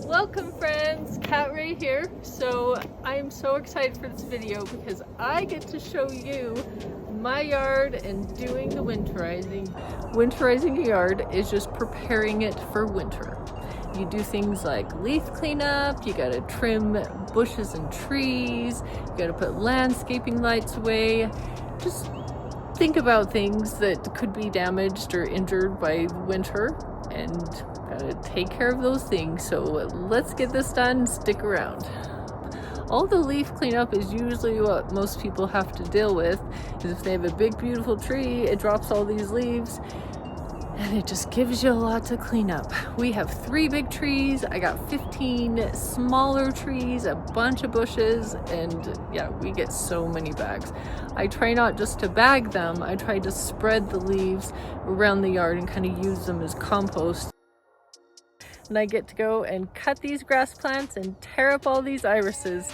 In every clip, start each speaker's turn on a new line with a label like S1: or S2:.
S1: Welcome friends, Kat Ray here. So I'm so excited for this video because I get to show you my yard and doing the winterizing. Winterizing a yard is just preparing it for winter. You do things like leaf cleanup, you gotta trim bushes and trees, you gotta put landscaping lights away. Just think about things that could be damaged or injured by winter and gotta take care of those things. So let's get this done, stick around. All the leaf cleanup is usually what most people have to deal with, is if they have a big beautiful tree, it drops all these leaves and it just gives you a lot to clean up. We have 3 big trees, I got 15 smaller trees, a bunch of bushes, and yeah, we get so many bags. I try not just to bag them, I try to spread the leaves around the yard and kind of use them as compost. And I get to go and cut these grass plants and tear up all these irises.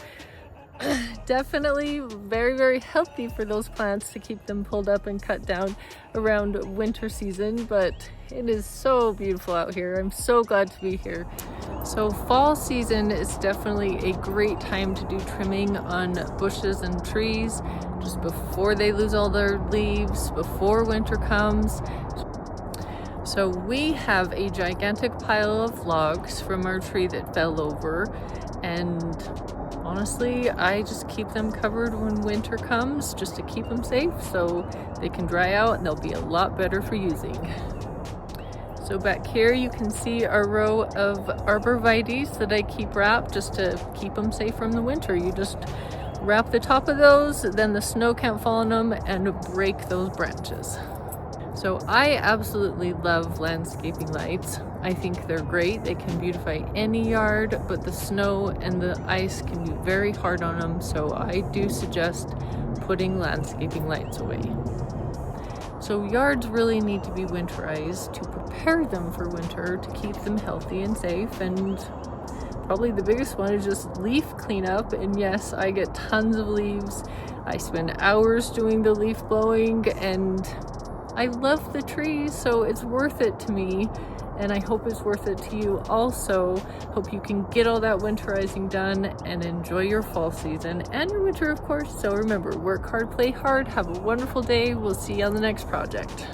S1: Definitely very, very healthy for those plants to keep them pulled up and cut down around winter season, but it is so beautiful out here. I'm so glad to be here. So fall season is definitely a great time to do trimming on bushes and trees just before they lose all their leaves, before winter comes. So we have a gigantic pile of logs from our tree that fell over, and honestly, I just keep them covered when winter comes just to keep them safe so they can dry out and they'll be a lot better for using. So back here you can see our row of arborvitaes that I keep wrapped just to keep them safe from the winter. You just wrap the top of those, then the snow can't fall on them and break those branches. So I absolutely love landscaping lights. I think they're great. They can beautify any yard, but the snow and the ice can be very hard on them. So I do suggest putting landscaping lights away. So yards really need to be winterized to prepare them for winter, to keep them healthy and safe. And probably the biggest one is just leaf cleanup. And yes, I get tons of leaves. I spend hours doing the leaf blowing, and I love the trees, so it's worth it to me, and I hope it's worth it to you also. Hope you can get all that winterizing done and enjoy your fall season and your winter, of course. So remember, work hard, play hard, have a wonderful day. We'll see you on the next project.